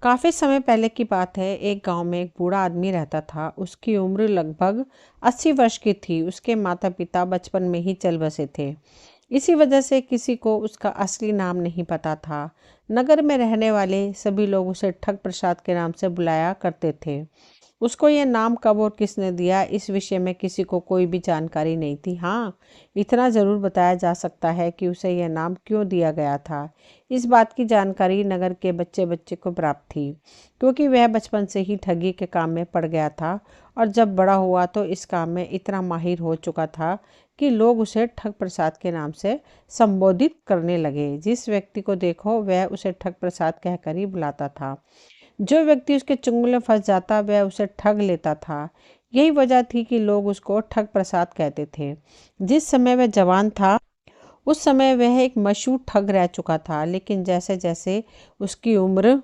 काफ़ी समय पहले की बात है। एक गांव में एक बूढ़ा आदमी रहता था। उसकी उम्र लगभग 80 वर्ष की थी। उसके माता पिता बचपन में ही चल बसे थे। इसी वजह से किसी को उसका असली नाम नहीं पता था। नगर में रहने वाले सभी लोग उसे ठग प्रसाद के नाम से बुलाया करते थे। उसको ये नाम कब और किसने दिया, इस विषय में किसी को कोई भी जानकारी नहीं थी। हाँ, इतना ज़रूर बताया जा सकता है कि उसे यह नाम क्यों दिया गया था। इस बात की जानकारी नगर के बच्चे बच्चे को प्राप्त थी, क्योंकि वह बचपन से ही ठगी के काम में पड़ गया था और जब बड़ा हुआ तो इस काम में इतना माहिर हो चुका था कि लोग उसे ठग प्रसाद के नाम से संबोधित करने लगे। जिस व्यक्ति को देखो वह उसे ठग प्रसाद कहकर ही बुलाता था। जो व्यक्ति उसके चुंगल में फंस जाता वह उसे ठग लेता था। यही वजह थी कि लोग उसको ठग प्रसाद कहते थे। जिस समय वह जवान था उस समय वह एक मशहूर ठग रह चुका था, लेकिन जैसे जैसे उसकी उम्र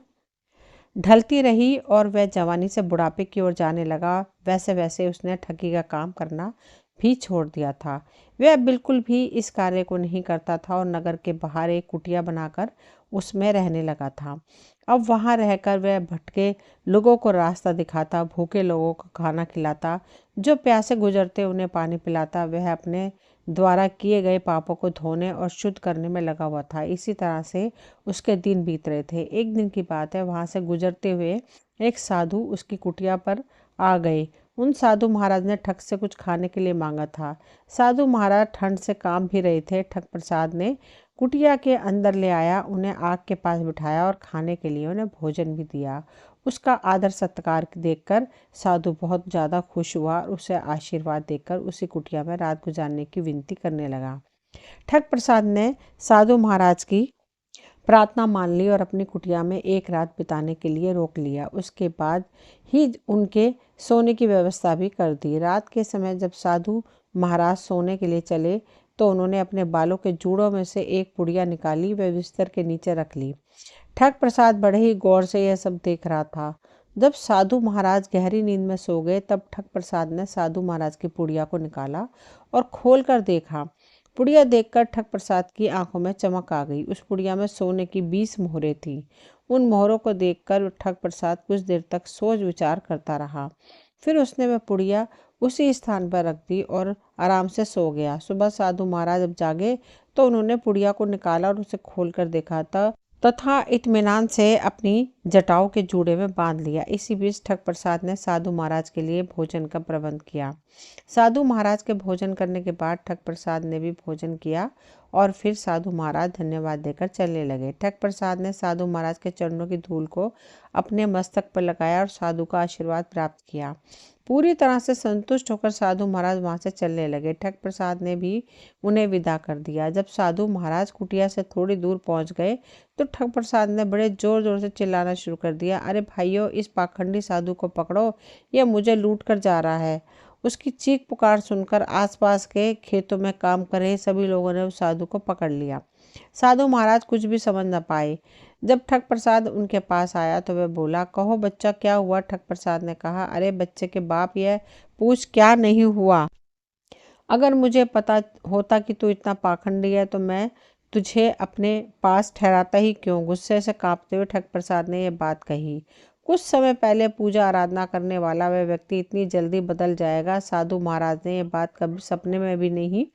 ढलती रही और वह जवानी से बुढ़ापे की ओर जाने लगा, वैसे वैसे उसने ठगी का काम करना भी छोड़ दिया था। वह बिल्कुल भी इस कार्य को नहीं करता था और नगर के बाहर एक कुटिया बनाकर उसमें रहने लगा था। अब वहां रहकर वह भटके लोगों को रास्ता दिखाता, भूखे लोगों को खाना खिलाता, जो प्यासे गुजरते उन्हें पानी पिलाता। वह अपने द्वारा किए गए पापों को धोने और शुद्ध करने में लगा हुआ था। इसी तरह से उसके दिन बीत रहे थे। एक दिन की बात है, वहां से गुजरते हुए एक साधु उसकी कुटिया पर आ गए। उन साधु महाराज ने ठग से कुछ खाने के लिए मांगा था। साधु महाराज ठंड से काम भी रहे थे। ठग प्रसाद ने कुटिया के अंदर ले आया, उन्हें आग के पास बिठाया और खाने के लिए उन्हें भोजन भी दिया। उसका आदर सत्कार देखकर साधु बहुत ज़्यादा खुश हुआ और उसे आशीर्वाद देकर उसी कुटिया में रात गुजारने की विनती करने लगा। ठग प्रसाद ने साधु महाराज की प्रार्थना मान ली और अपनी कुटिया में एक रात बिताने के लिए रोक लिया। उसके बाद ही उनके सोने की व्यवस्था भी कर दी। रात के समय जब साधु महाराज सोने के लिए चले तो उन्होंने अपने बालों के जूड़ों में से एक पुड़िया निकाली, वह बिस्तर के नीचे रख ली। ठग प्रसाद बड़े ही गौर से यह सब देख रहा था। जब साधु महाराज गहरी नींद में सो गए तब ठग प्रसाद ने साधु महाराज की पुड़िया को निकाला और खोल कर देखा। पुड़िया देखकर ठग प्रसाद की आंखों में चमक आ गई। उस पुड़िया में सोने की 20 मोहरें थीं। उन मोहरों को देखकर ठग प्रसाद कुछ देर तक सोच विचार करता रहा। फिर उसने वह पुड़िया उसी स्थान पर रख दी और आराम से सो गया। सुबह साधु महाराज जब जागे तो उन्होंने पुड़िया को निकाला और उसे खोलकर देखा तथा इत्मीनान से अपनी जटाओं के जूड़े में बांध लिया। इसी बीच ठग प्रसाद ने साधु महाराज के लिए भोजन का प्रबंध किया। साधु महाराज के भोजन करने के बाद ठग प्रसाद ने भी भोजन किया और फिर साधु महाराज धन्यवाद देकर चलने लगे। ठग प्रसाद ने साधु महाराज के चरणों की धूल को अपने मस्तक पर लगाया और साधु का आशीर्वाद प्राप्त किया। पूरी तरह से संतुष्ट होकर साधु महाराज वहां से चलने लगे। ठग प्रसाद ने भी उन्हें विदा कर दिया। जब साधु महाराज कुटिया से थोड़ी दूर पहुंच गए तो ठग प्रसाद ने बड़े जोर जोर से चिल्लाना शुरू कर दिया, अरे भाइयों, इस पाखंडी साधु को पकड़ो, यह मुझे लूट कर जा रहा है। उसकी चीख पुकार सुनकर आसपास के खेतों में काम कर रहे सभी लोगों ने उस साधु को पकड़ लिया। साधु महाराज कुछ भी समझ न पाए। जब ठग प्रसाद उनके पास आया तो वह बोला, कहो बच्चा, क्या हुआ? ठग प्रसाद ने कहा, अरे बच्चे के बाप, यह पूछ क्या नहीं हुआ। अगर मुझे पता होता कि तू इतना पाखंडी है तो मैं तुझे अपने पास ठहराता ही क्यों। गुस्से से कांपते हुए ठग प्रसाद ने यह बात कही। कुछ समय पहले पूजा आराधना करने वाला वह व्यक्ति इतनी जल्दी बदल जाएगा, साधु महाराज ने यह बात कभी सपने में भी नहीं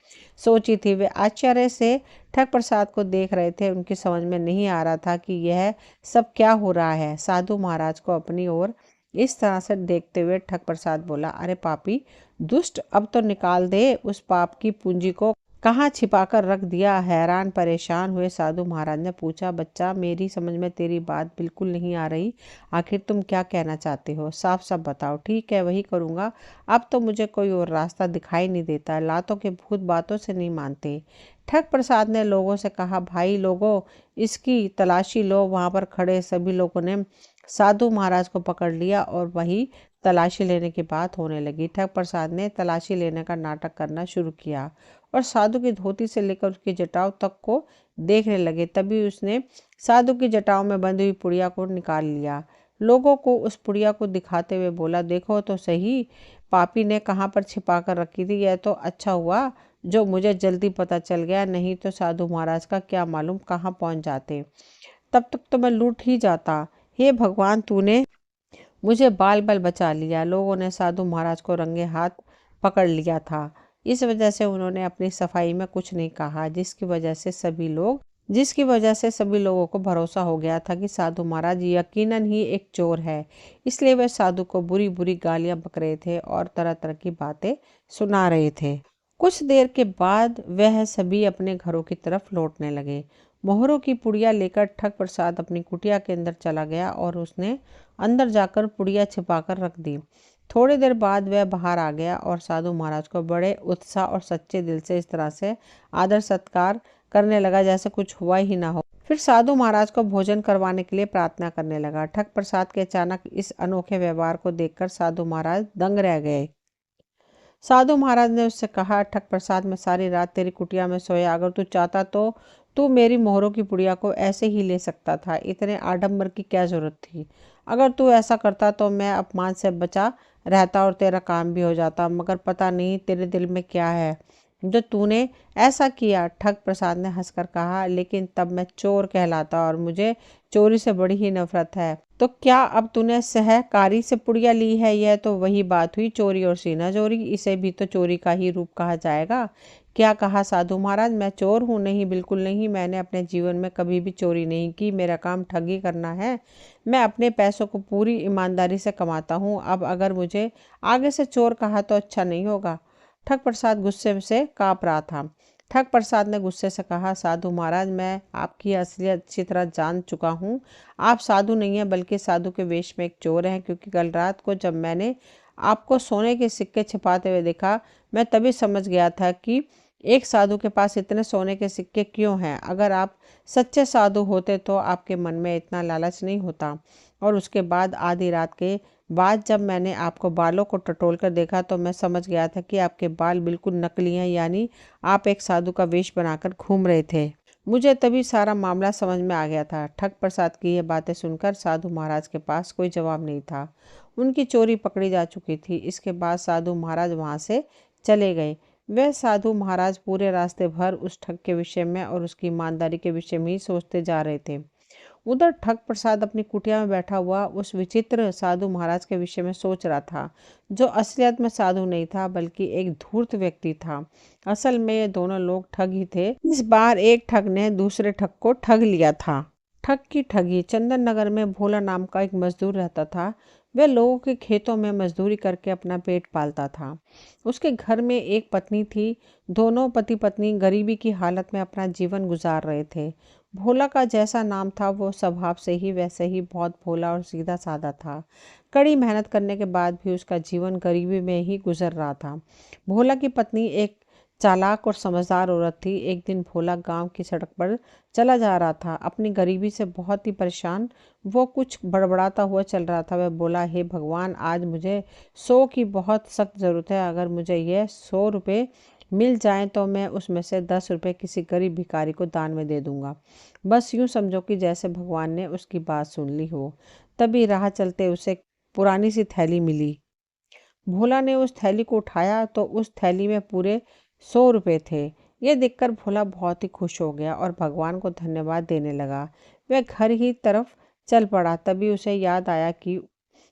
सोची थी। वे आश्चर्य से ठग प्रसाद को देख रहे थे। उनकी समझ में नहीं आ रहा था कि यह सब क्या हो रहा है। साधु महाराज को अपनी ओर इस तरह से देखते हुए ठग प्रसाद बोला, अरे पापी दुष्ट, अब तो निकाल दे उस पाप की पूंजी को कहाँ छिपा कर रख दिया। हैरान परेशान हुए साधु महाराज ने पूछा, बच्चा, मेरी समझ में तेरी बात बिल्कुल नहीं आ रही। आखिर तुम क्या कहना चाहते हो? साफ साफ बताओ। ठीक है, वही करूँगा। अब तो मुझे कोई और रास्ता दिखाई नहीं देता। लातों के भूत बातों से नहीं मानते। ठग प्रसाद ने लोगों से कहा, भाई लोगों, इसकी तलाशी लो। वहां पर खड़े सभी लोगों ने साधु महाराज को पकड़ लिया और वही तलाशी लेने की बात होने लगी। ठग प्रसाद ने तलाशी लेने का नाटक करना शुरू किया और साधु की धोती से लेकर उसकी जटाओं तक को देखने लगे। तभी उसने साधु की जटाओं में बंधी हुई पुड़िया को निकाल लिया। लोगों को उस पुड़िया को दिखाते हुए बोला, देखो तो सही, पापी ने कहाँ पर छिपा कर रखी थी। यह तो अच्छा हुआ जो मुझे जल्दी पता चल गया, नहीं तो साधु महाराज का क्या मालूम कहाँ पहुंच जाते। तब तक तो मैं लूट ही जाता। हे भगवान, तूने मुझे बाल बाल बचा लिया। लोगों ने साधु महाराज को रंगे हाथ पकड़ लिया था। इस वजह से उन्होंने अपनी सफाई में कुछ नहीं कहा, जिसकी वजह से सभी लोगों को भरोसा हो गया था कि साधु महाराज यकीनन ही एक चोर है। इसलिए वे साधु को बुरी बुरी गालियां बक रहे थे और तरह तरह की बातें सुना रहे थे। कुछ देर के बाद वह सभी अपने घरों की तरफ लौटने लगे। मोहरों की पुड़िया लेकर ठग प्रसाद अपनी कुटिया के अंदर चला गया और उसने अंदर जाकर पुड़िया छिपाकर रख दी। थोड़ी देर बाद वह बाहर आ गया और साधु महाराज को बड़े उत्साह और सच्चे दिल से इस तरह से आदर सत्कार करने लगा जैसे कुछ हुआ ही ना हो। फिर साधु महाराज को भोजन करवाने के लिए प्रार्थना करने लगा। ठग प्रसाद के अचानक इस अनोखे व्यवहार को देखकर साधु महाराज दंग रह गए। साधु महाराज ने उससे कहा, ठग प्रसाद, मैं सारी रात तेरी कुटिया में सोया। अगर तू चाहता तो तू मेरी मोहरों की पुड़िया को ऐसे ही ले सकता था। इतने आडंबर की क्या जरूरत थी? अगर तू ऐसा करता तो मैं अपमान से बचा रहता और तेरा काम भी हो जाता। मगर पता नहीं तेरे दिल में क्या है जो तूने ऐसा किया। ठग प्रसाद ने हंसकर कहा, लेकिन तब मैं चोर कहलाता और मुझे चोरी से बड़ी ही नफरत है। तो क्या अब तूने सहकारी से पुड़िया ली है? यह तो वही बात हुई, चोरी और सीना चोरी। इसे भी तो चोरी का ही रूप कहा जाएगा। क्या कहा साधु महाराज? मैं चोर हूँ? नहीं, बिल्कुल नहीं। मैंने अपने जीवन में कभी भी चोरी नहीं की। मेरा काम ठगी करना है। मैं अपने पैसों को पूरी ईमानदारी से कमाता हूँ। अब अगर मुझे आगे से चोर कहा तो अच्छा नहीं होगा। ठग प्रसाद गुस्से से कांप रहा था। ठग प्रसाद ने गुस्से से कहा, साधु महाराज, मैं आपकी असलियत अच्छी तरह जान चुका हूँ। आप साधु नहीं हैं बल्कि साधु के वेश में एक चोर हैं, क्योंकि कल रात को जब मैंने आपको सोने के सिक्के छिपाते हुए देखा, मैं तभी समझ गया था कि एक साधु के पास इतने सोने के सिक्के क्यों हैं। अगर आप सच्चे साधु होते तो आपके मन में इतना लालच नहीं होता। और उसके बाद आधी रात के बाद जब मैंने आपको बालों को टटोल कर देखा तो मैं समझ गया था कि आपके बाल बिल्कुल नकली हैं, यानी आप एक साधु का वेश बनाकर घूम रहे थे। मुझे तभी सारा मामला समझ में आ गया था। ठग प्रसाद की ये बातें सुनकर साधु महाराज के पास कोई जवाब नहीं था। उनकी चोरी पकड़ी जा चुकी थी। इसके बाद साधु महाराज वहां से चले गए। वह साधु महाराज पूरे रास्ते भर उस ठग के विषय में और उसकी ईमानदारी के विषय में ही सोचते जा रहे थे। उधर ठग प्रसाद अपनी कुटिया में बैठा हुआ उस विचित्र साधु महाराज के विषय में सोच रहा था, जो असलियत में साधु नहीं था बल्कि एक धूर्त व्यक्ति था। असल में ये दोनों लोग ठग ही थे। इस बार एक ठग ने दूसरे ठग को ठग लिया था। ठग की ठगी। चंदन नगर में भोला नाम का एक मजदूर रहता था। वह लोगों के खेतों में मजदूरी करके अपना पेट पालता था। उसके घर में एक पत्नी थी। दोनों पति पत्नी गरीबी की हालत में अपना जीवन गुजार रहे थे। भोला का जैसा नाम था वो स्वभाव से ही वैसे ही बहुत भोला और सीधा साधा था। कड़ी मेहनत करने के बाद भी उसका जीवन गरीबी में ही गुजर रहा था। भोला की पत्नी एक चालाक और समझदार औरत थी। एक दिन भोला गांव की सड़क पर चला जा रहा था, अपनी गरीबी से बहुत ही परेशान। वो कुछ बड़बड़ाता हुआ चल रहा था। वह बोला, हे भगवान, आज मुझे 100 की बहुत सख्त ज़रूरत है। अगर मुझे यह 100 रुपये मिल जाएं तो मैं उसमें से 10 रुपये किसी गरीब भिखारी को दान में दे दूंगा। बस यूं समझो कि जैसे भगवान ने उसकी बात सुन ली हो। तभी राह चलते उसे पुरानी सी थैली मिली। भोला ने उस थैली को उठाया तो उस थैली में पूरे 100 रुपये थे। ये देखकर भोला बहुत ही खुश हो गया और भगवान को धन्यवाद देने लगा। वह घर ही तरफ चल पड़ा। तभी उसे याद आया कि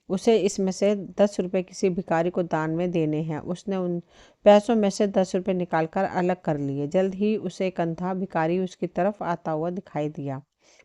उसे इसमें से 10 रुपये किसी भिखारी को दान में देने हैं। उसने उन पैसों में से 10 रुपये निकालकर अलग कर लिए। जल्द ही उसे एक अंधा भिखारी उसकी तरफ आता हुआ दिखाई दिया।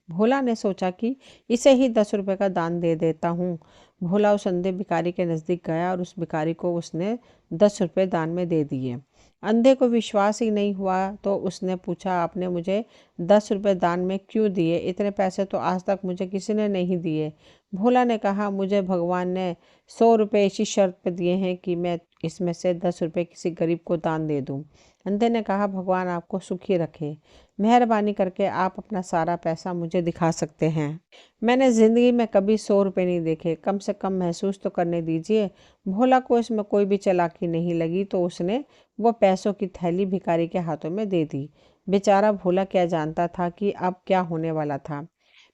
भोला ने सोचा कि इसे ही 10 रुपये का दान दे देता हूँ। भोला उस अंधे भिखारी के नज़दीक गया और उस भिखारी को उसने 10 रुपये दान में दे दिए। अंधे को विश्वास ही नहीं हुआ तो उसने पूछा, आपने मुझे 10 रुपये दान में क्यों दिए? इतने पैसे तो आज तक मुझे किसी ने नहीं दिए। भोला ने कहा, मुझे भगवान ने 100 रुपये इसी शर्त पर दिए हैं कि मैं इसमें से 10 रुपये किसी गरीब को दान दे दूं। अंधे ने कहा, भगवान आपको सुखी रखे। मेहरबानी करके आप अपना सारा पैसा मुझे दिखा सकते हैं। मैंने ज़िंदगी में कभी 100 रुपये नहीं देखे। कम से कम महसूस तो करने दीजिए। भोला को इसमें कोई भी चालाकी नहीं लगी तो उसने वो पैसों की थैली भिखारी के हाथों में दे दी। बेचारा भोला क्या जानता था कि अब क्या होने वाला था।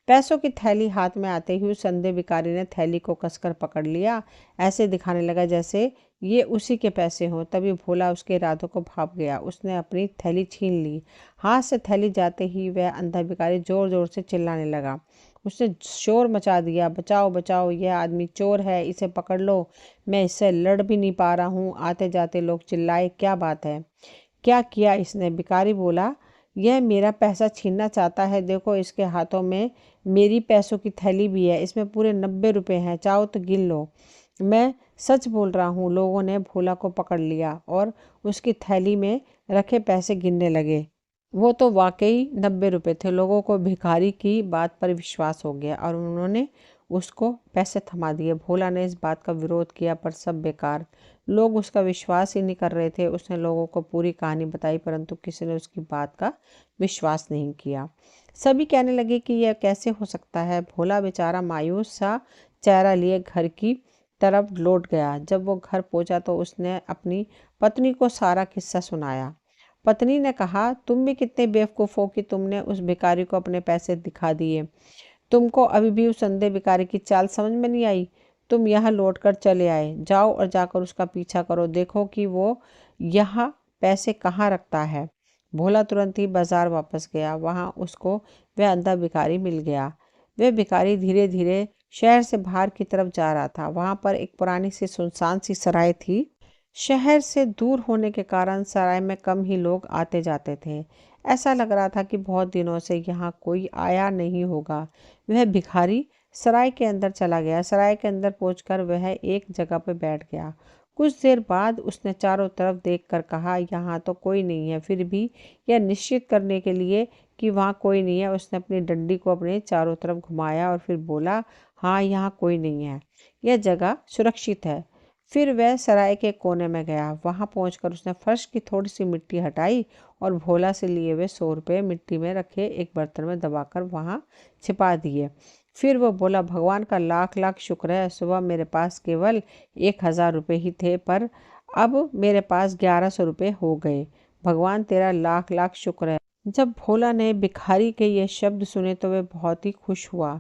पैसों की थैली हाथ में आते ही उस अंधे भिखारी ने थैली को कसकर पकड़ लिया। ऐसे दिखाने लगा जैसे ये उसी के पैसे हों। तभी भोला उसके इरादों को भाप गया। उसने अपनी थैली छीन ली। हाथ से थैली जाते ही वह अंधा भिखारी जोर जोर से चिल्लाने लगा। उसने शोर मचा दिया, बचाओ बचाओ, यह आदमी चोर है, इसे पकड़ लो, मैं इससे लड़ भी नहीं पा रहा हूँ। आते जाते लोग चिल्लाए, क्या बात है, क्या किया इसने? भिखारी बोला, यह मेरा पैसा छीनना चाहता है, देखो इसके हाथों में मेरी पैसों की थैली भी है, इसमें पूरे 90 रुपए हैं, चाहो तो गिन लो। मैं सच बोल रहा हूँ। लोगों ने भोला को पकड़ लिया और उसकी थैली में रखे पैसे गिनने लगे। वो तो वाकई 90 रुपए थे। लोगों को भिखारी की बात पर विश्वास हो गया और उन्होंने उसको पैसे थमा दिए। भोला ने इस बात का विरोध किया पर सब बेकार, लोग उसका विश्वास ही नहीं कर रहे थे। उसने लोगों को पूरी कहानी बताई परंतु किसी ने उसकी बात का विश्वास नहीं किया। सभी कहने लगे कि यह कैसे हो सकता है। भोला बेचारा मायूस सा चेहरा लिए घर की तरफ लौट गया। जब वो घर पहुंचा तो उसने अपनी पत्नी को सारा किस्सा सुनाया। पत्नी ने कहा, तुम भी कितने बेवकूफ़ हो कि तुमने उस भिखारी को अपने पैसे दिखा दिए। तुमको अभी भी उस अंधे भिखारी की चाल समझ में नहीं आई। तुम यहाँ लौटकर चले आए। जाओ और जाकर उसका पीछा करो, देखो कि वो यहाँ पैसे कहाँ रखता है। भोला तुरंत ही बाजार वापस गया। वहाँ उसको वह अंधा भिखारी मिल गया। वह भिखारी धीरे धीरे शहर से बाहर की तरफ जा रहा था। वहाँ पर एक पुरानी सी सुनसान सी सराय थी। शहर से दूर होने के कारण सराय में कम ही लोग आते जाते थे। ऐसा लग रहा था कि बहुत दिनों से यहाँ कोई आया नहीं होगा। वह भिखारी सराय के अंदर चला गया। सराय के अंदर पहुंचकर वह एक जगह पर बैठ गया। कुछ देर बाद उसने चारों तरफ देखकर कहा, यहाँ तो कोई नहीं है। फिर भी यह निश्चित करने के लिए कि वहाँ कोई नहीं है, उसने अपनी डंडी को अपने चारों तरफ घुमाया और फिर बोला, हाँ यहाँ कोई नहीं है, यह जगह सुरक्षित है। फिर वह सराय के कोने में गया। वहां पहुंचकर उसने फर्श की थोड़ी सी मिट्टी हटाई और भोला से लिए हुए 100 रुपये मिट्टी में रखे एक बर्तन में दबाकर वहां छिपा दिए। फिर वो बोला, भगवान का लाख लाख शुक्र है, सुबह मेरे पास केवल 1000 रुपये ही थे पर अब मेरे पास 1100 रुपये हो गए। भगवान तेरा लाख लाख शुक्र है। जब भोला ने भिखारी के ये शब्द सुने तो वह बहुत ही खुश हुआ।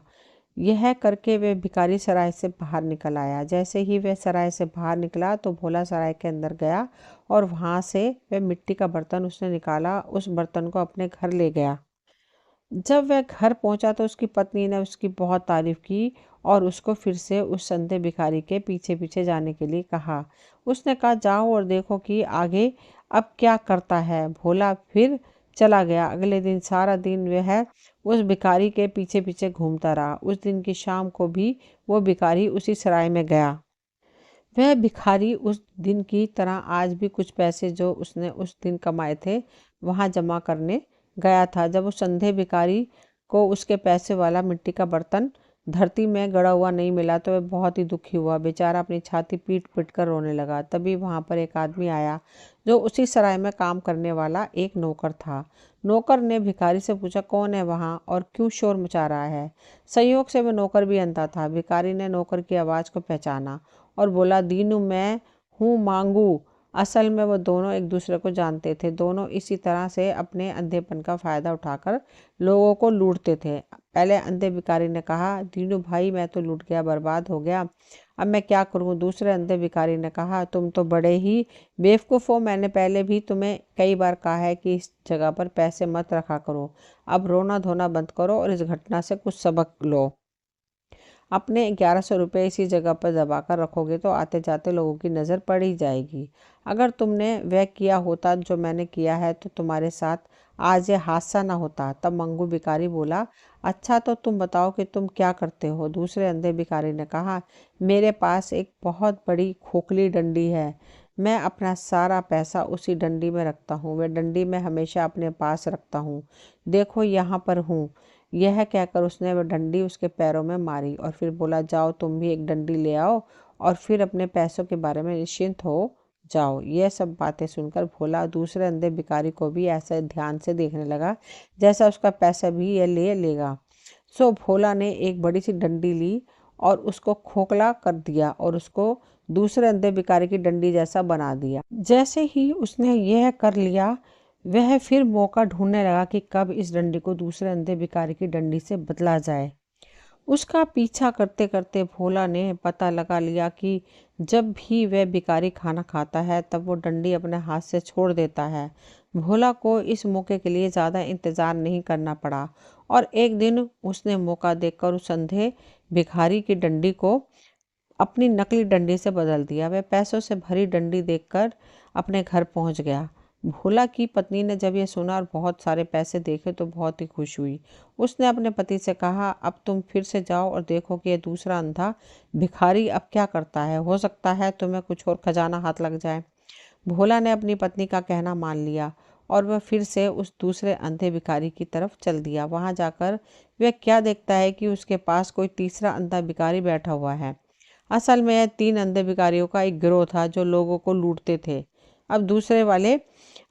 यह करके वह भिखारी सराय से बाहर निकल आया। जैसे ही वह सराय से बाहर निकला तो भोला सराय के अंदर गया और वहां से वह मिट्टी का बर्तन उसने निकाला, उस बर्तन को अपने घर ले गया। जब वह घर पहुंचा तो उसकी पत्नी ने उसकी बहुत तारीफ की और उसको फिर से उस अंधे भिखारी के पीछे पीछे जाने के लिए कहा। उसने कहा, जाओ और देखो कि आगे अब क्या करता है। भोला फिर चला गया। अगले दिन सारा दिन वह उस भिखारी के पीछे पीछे घूमता रहा। उस दिन की शाम को भी वो भिखारी उसी सराय में गया। वह भिखारी उस दिन की तरह आज भी कुछ पैसे जो उसने उस दिन कमाए थे वहां जमा करने गया था। जब उस अंधे भिखारी को उसके पैसे वाला मिट्टी का बर्तन धरती में गड़ा हुआ नहीं मिला तो वह बहुत ही दुखी हुआ। बेचारा अपनी छाती पीट पीट कर रोने लगा। तभी वहां पर एक आदमी आया जो उसी सराय में काम करने वाला एक नौकर था। नौकर ने भिखारी से पूछा, कौन है वहाँ और क्यों शोर मचा रहा है? संयोग से वह नौकर भी अंधा था। भिखारी ने नौकर की आवाज़ को पहचाना और बोला, दीनू मैं हूँ मांगू। असल में वो दोनों एक दूसरे को जानते थे। दोनों इसी तरह से अपने अंधेपन का फ़ायदा उठाकर लोगों को लूटते थे। पहले अंधे भिखारी ने कहा, दीनू भाई मैं तो लूट गया, बर्बाद हो गया, अब मैं क्या करूं? दूसरे अंधे भिखारी ने कहा, तुम तो बड़े ही बेवकूफ़ हो, मैंने पहले भी तुम्हें कई बार कहा है कि इस जगह पर पैसे मत रखा करो। अब रोना धोना बंद करो और इस घटना से कुछ सबक लो। अपने 1100 रुपये इसी जगह पर दबा कर रखोगे तो आते जाते लोगों की नज़र पड़ ही जाएगी। अगर तुमने वह किया होता जो मैंने किया है तो तुम्हारे साथ आज ये हादसा ना होता। तब मंगू भिखारी बोला, अच्छा तो तुम बताओ कि तुम क्या करते हो? दूसरे अंधे भिखारी ने कहा, मेरे पास एक बहुत बड़ी खोखली डंडी है, मैं अपना सारा पैसा उसी डंडी में रखता हूँ। वह डंडी मैं हमेशा अपने पास रखता हूँ, देखो यहाँ पर हूँ। यह कहकर उसने वह डंडी उसके पैरों में मारी और फिर बोला, जाओ तुम भी एक डंडी ले आओ और फिर अपने पैसों के बारे में निश्चिंत हो जाओ। यह सब बातें सुनकर भोला दूसरे अंधे भिखारी को भी ऐसे ध्यान से देखने लगा जैसा उसका पैसा भी यह ले लेगा। सो भोला ने एक बड़ी सी डंडी ली और उसको खोखला कर दिया और उसको दूसरे अंधे भिखारी की डंडी जैसा बना दिया। जैसे ही उसने यह कर लिया वह फिर मौका ढूंढने लगा कि कब इस डंडी को दूसरे अंधे भिखारी की डंडी से बदला जाए। उसका पीछा करते करते भोला ने पता लगा लिया कि जब भी वह भिखारी खाना खाता है तब वो डंडी अपने हाथ से छोड़ देता है। भोला को इस मौके के लिए ज़्यादा इंतज़ार नहीं करना पड़ा और एक दिन उसने मौका देखकर उस अंधे भिखारी की डंडी को अपनी नकली डंडी से बदल दिया। वह पैसों से भरी डंडी देखकर अपने घर पहुंच गया। भोला की पत्नी ने जब यह सुना और बहुत सारे पैसे देखे तो बहुत ही खुश हुई। उसने अपने पति से कहा, अब तुम फिर से जाओ और देखो कि यह दूसरा अंधा भिखारी अब क्या करता है। हो सकता है तुम्हें कुछ और खजाना हाथ लग जाए। भोला ने अपनी पत्नी का कहना मान लिया और वह फिर से उस दूसरे अंधे भिखारी की तरफ चल दिया। वहां जाकर वह क्या देखता है कि उसके पास कोई तीसरा अंधा भिखारी बैठा हुआ है। असल में यह 3 अंधे भिखारियों का एक गिरोह था जो लोगों को लूटते थे। अब दूसरे वाले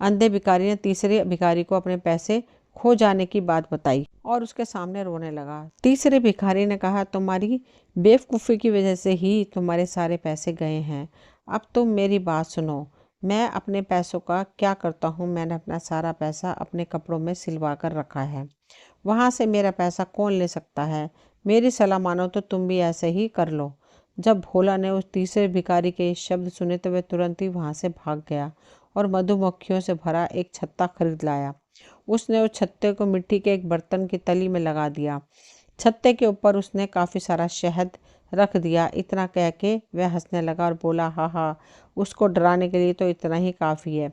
अंधे भिखारी ने तीसरे भिखारी को अपने पैसे खो जाने की बात बताई और उसके सामने रोने लगा। तीसरे भिखारी ने कहा, तुम्हारी बेवकूफ़ी की वजह से ही तुम्हारे सारे पैसे गए हैं। अब तुम मेरी बात सुनो। मैं अपने पैसों का क्या करता हूँ, मैंने अपना सारा पैसा अपने कपड़ों में सिलवा कर रखा है। वहाँ से मेरा पैसा कौन ले सकता है। मेरी सलाह मानो तो तुम भी ऐसे ही कर लो। जब भोला ने उस तीसरे भिखारी के शब्द सुने तो वह तुरंत ही वहां से भाग गया और मधुमक्खियों से भरा एक छत्ता खरीद लाया। उसने उस छत्ते को मिट्टी के एक बर्तन की तली में लगा दिया। छत्ते के ऊपर उसने काफ़ी सारा शहद रख दिया। इतना कह के वह हंसने लगा और बोला, हाँ हाँ, उसको डराने के लिए तो इतना ही काफ़ी है।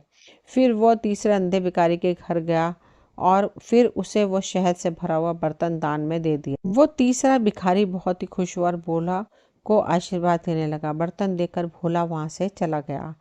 फिर वो तीसरे अंधे भिखारी के घर गया और फिर उसे वो शहद से भरा हुआ बर्तन दान में दे दिया। वो तीसरा भिखारी बहुत ही खुश हुआ और भोला को आशीर्वाद देने लगा। बर्तन देकर भोला वहां से चला गया,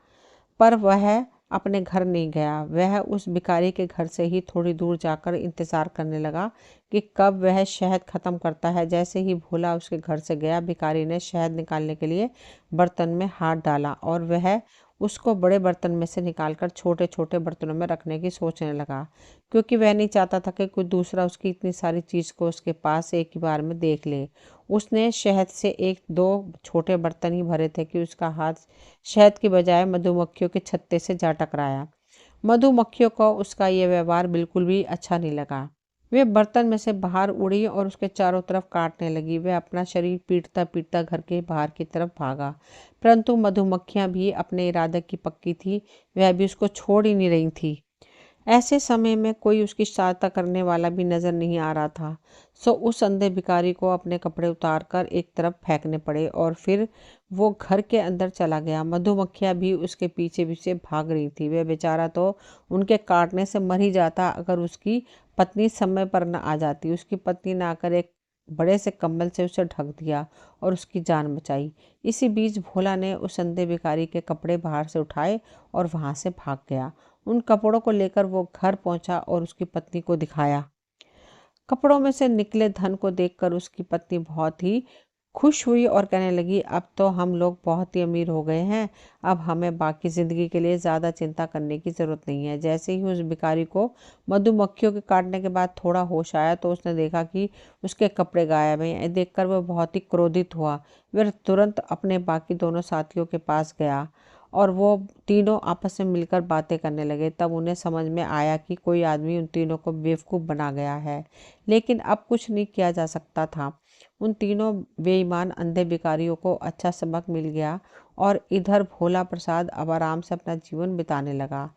पर वह अपने घर नहीं गया। वह उस भिखारी के घर से ही थोड़ी दूर जाकर इंतजार करने लगा कि कब वह शहद खत्म करता है। जैसे ही भोला उसके घर से गया, भिखारी ने शहद निकालने के लिए बर्तन में हाथ डाला और वह उसको बड़े बर्तन में से निकालकर छोटे छोटे बर्तनों में रखने की सोचने लगा, क्योंकि वह नहीं चाहता था कि कोई दूसरा उसकी इतनी सारी चीज़ को उसके पास एक ही बार में देख ले। उसने शहद से 1-2 छोटे बर्तन ही भरे थे कि उसका हाथ शहद की बजाय मधुमक्खियों के छत्ते से जा टकराया। मधुमक्खियों को उसका यह व्यवहार बिल्कुल भी अच्छा नहीं लगा। वे बर्तन में से बाहर उड़ी और उसके चारों तरफ काटने लगी। वह अपना शरीर पीटता पीटता घर के बाहर की तरफ भागा, परंतु मधुमक्खियां भी अपने इरादे की पक्की थी। वह भी उसको छोड़ ही नहीं रही थी। ऐसे समय में कोई उसकी सहायता करने वाला भी नजर नहीं आ रहा था। सो उस अंधे भिखारी को अपने कपड़े उतारकर एक तरफ फेंकने पड़े और फिर वो घर के अंदर चला गया। मधुमक्खियां भी उसके पीछे पीछे भाग रही थी। वह बेचारा तो उनके काटने से मर ही जाता अगर उसकी पत्नी समय पर न आ जाती। उसकी पत्नी ने आकर एक बड़े से कंबल से उसे ढक दिया और उसकी जान बचाई। इसी बीच भोला ने उस अंधे भिखारी के कपड़े बाहर से उठाए और वहां से भाग गया। उन कपड़ों को लेकर वो घर पहुंचा और उसकी पत्नी को दिखाया। कपड़ों में से निकले धन को देखकर उसकी पत्नी बहुत ही खुश हुई और कहने लगी, अब तो हम लोग बहुत ही अमीर हो गए हैं। अब हमें बाकी ज़िंदगी के लिए ज़्यादा चिंता करने की ज़रूरत नहीं है। जैसे ही उस भिखारी को मधुमक्खियों के काटने के बाद थोड़ा होश आया तो उसने देखा कि उसके कपड़े गायब हैं। देखकर वह बहुत ही क्रोधित हुआ। वह तुरंत अपने बाकी दोनों साथियों के पास गया और वो तीनों आपस में मिलकर बातें करने लगे। तब उन्हें समझ में आया कि कोई आदमी उन तीनों को बेवकूफ़ बना गया है, लेकिन अब कुछ नहीं किया जा सकता था। उन तीनों बेईमान अंधे भिखारियों को अच्छा सबक मिल गया और इधर भोला प्रसाद अब आराम से अपना जीवन बिताने लगा।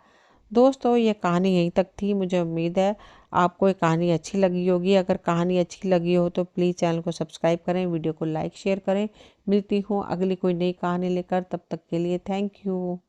दोस्तों, ये कहानी यहीं तक थी। मुझे उम्मीद है आपको ये कहानी अच्छी लगी होगी। अगर कहानी अच्छी लगी हो तो प्लीज़ चैनल को सब्सक्राइब करें, वीडियो को लाइक शेयर करें। मिलती हूँ अगली कोई नई कहानी लेकर, तब तक के लिए थैंक यू।